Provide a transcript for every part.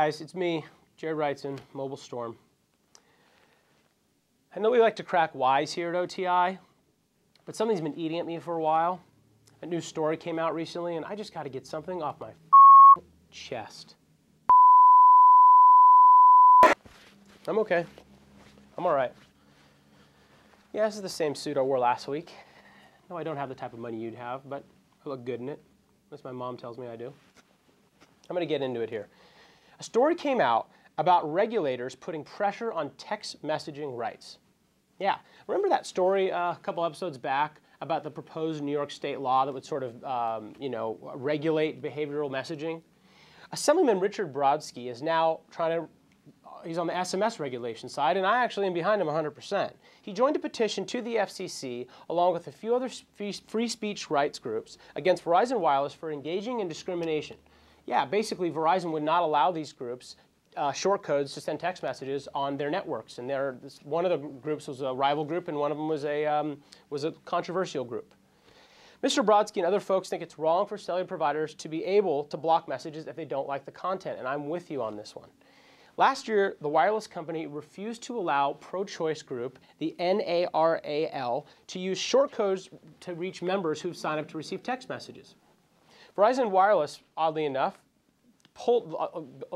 guys, it's me, Jared Reitzin, mobileStorm. I know we like to crack whys here at OTI, but something's been eating at me for a while. A new story came out recently, and I just got to get something off my chest. I'm okay. I'm all right. Yeah, this is the same suit I wore last week. No, I don't have the type of money you'd have, but I look good in it. At least my mom tells me I do. I'm going to get into it here. A story came out about regulators putting pressure on text messaging rights. Yeah, remember that story a couple episodes back about the proposed New York state law that would sort of, regulate behavioral messaging? Assemblyman Richard Brodsky is now he's on the SMS regulation side, and I actually am behind him 100%. He joined a petition to the FCC along with a few other free speech rights groups against Verizon Wireless for engaging in discrimination. Yeah, basically Verizon would not allow these groups short codes to send text messages on their networks, and one of the groups was a rival group, and one of them was a controversial group. Mr. Brodsky and other folks think it's wrong for cellular providers to be able to block messages if they don't like the content, and I'm with you on this one. Last year, the wireless company refused to allow pro-choice group, the NARAL, to use short codes to reach members who've signed up to receive text messages. Verizon Wireless, oddly enough,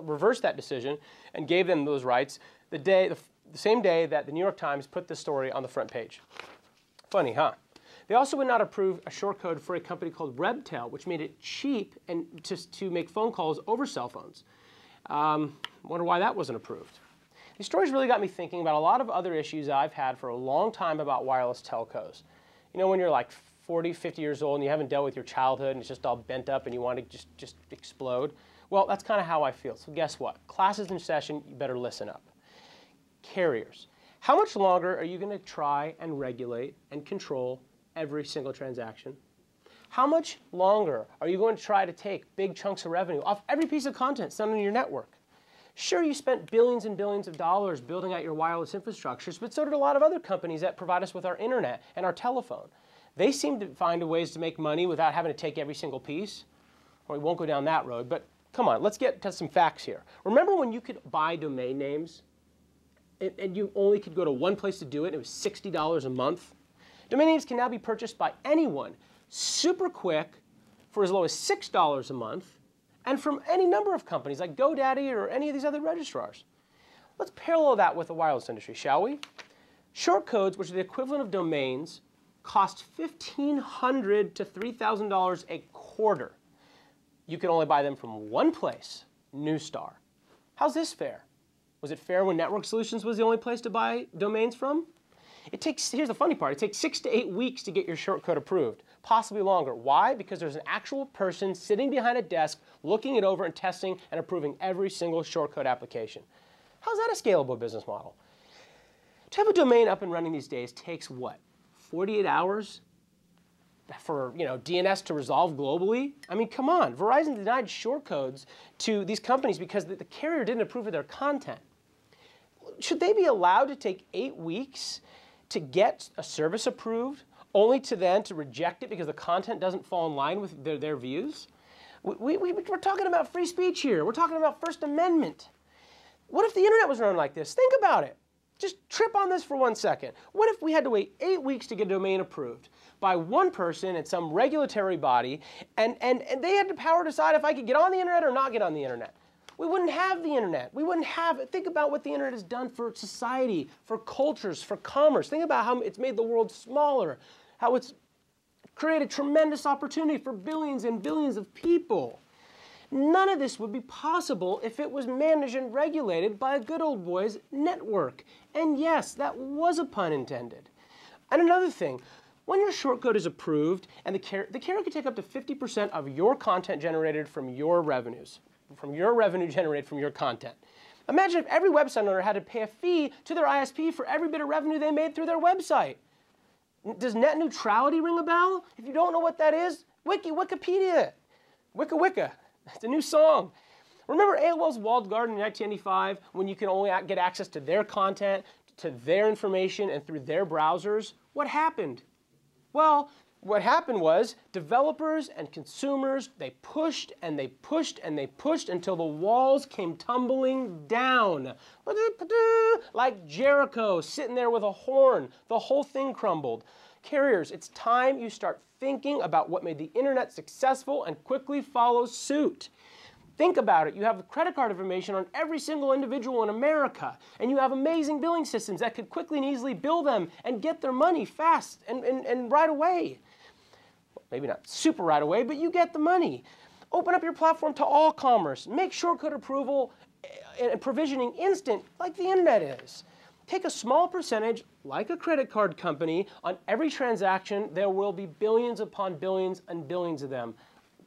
reversed that decision and gave them those rights the same day that the New York Times put this story on the front page. Funny, huh? They also would not approve a short code for a company called Rebtel, which made it cheap and to make phone calls over cell phones. Wonder why that wasn't approved. These stories really got me thinking about a lot of other issues I've had for a long time about wireless telcos. You know, when you're like 40, 50 years old and you haven't dealt with your childhood and it's just all bent up and you want to just explode. Well, that's kind of how I feel. So guess what? Class is in session, you better listen up. Carriers. How much longer are you going to try and regulate and control every single transaction? How much longer are you going to try to take big chunks of revenue off every piece of content sent on your network? Sure, you spent billions and billions of dollars building out your wireless infrastructures, but so did a lot of other companies that provide us with our internet and our telephone. They seem to find ways to make money without having to take every single piece. Well, we won't go down that road, but come on, let's get to some facts here. Remember when you could buy domain names and you only could go to one place to do it, and it was $60 a month? Domain names can now be purchased by anyone super quick for as low as $6 a month and from any number of companies like GoDaddy or any of these other registrars. Let's parallel that with the wireless industry, shall we? Short codes, which are the equivalent of domains, cost $1,500 to $3,000 a quarter. You can only buy them from one place, Neustar. How's this fair? Was it fair when Network Solutions was the only place to buy domains from? Here's the funny part, it takes 6 to 8 weeks to get your short code approved, possibly longer. Why? Because there's an actual person sitting behind a desk looking it over and testing and approving every single short code application. How's that a scalable business model? To have a domain up and running these days takes what? 48 hours for DNS to resolve globally? I mean, come on. Verizon denied short codes to these companies because the carrier didn't approve of their content. Should they be allowed to take 8 weeks to get a service approved, only to reject it because the content doesn't fall in line with their views? We're talking about free speech here. We're talking about First Amendment. What if the internet was run like this? Think about it. Just trip on this for 1 second. What if we had to wait 8 weeks to get a domain approved by one person at some regulatory body, and they had the power to decide if I could get on the internet or not get on the internet? We wouldn't have the internet. We wouldn't have, think about what the internet has done for society, for cultures, for commerce. Think about how it's made the world smaller, how it's created tremendous opportunity for billions and billions of people. None of this would be possible if it was managed and regulated by a good old boys network. And yes, that was a pun intended. And another thing, when your short code is approved, and the carrier can take up to 50% of your content generated from your revenues, from your revenue generated from your content. Imagine if every website owner had to pay a fee to their ISP for every bit of revenue they made through their website. Does net neutrality ring a bell? If you don't know what that is, Wikipedia, Wicca. It's a new song. Remember AOL's walled garden in 1995 when you can only get access to their content, to their information, and through their browsers? What happened? Well, what happened was developers and consumers, they pushed and they pushed and they pushed until the walls came tumbling down. Like Jericho sitting there with a horn. The whole thing crumbled. Carriers, it's time you start thinking about what made the internet successful and quickly follow suit. Think about it. You have the credit card information on every single individual in America, and you have amazing billing systems that could quickly and easily bill them and get their money fast and right away. Well, maybe not super right away, but you get the money. Open up your platform to all commerce. Make shortcode approval and provisioning instant like the internet is. Take a small percentage, like a credit card company, on every transaction. There will be billions upon billions and billions of them.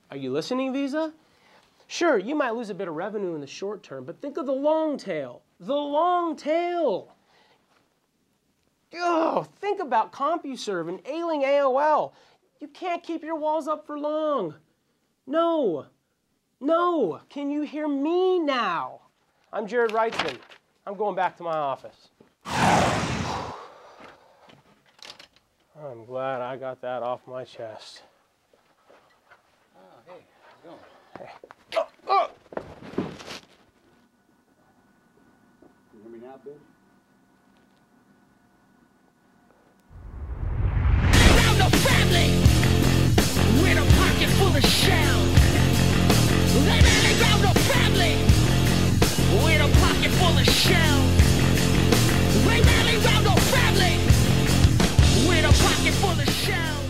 Are you listening, Visa? Sure, you might lose a bit of revenue in the short term, but think of the long tail. The long tail. Oh, think about CompuServe and ailing AOL. You can't keep your walls up for long. No. No. Can you hear me now? I'm Jared Reitzin. I'm going back to my office. I'm glad I got that off my chest. Oh, hey, how's it going? Hey. Oh. Can you hear me now, bitch? Around the family with a pocket full of shells. They ran around the family with a pocket full of shells. They ran around the family with a pocket full of shells.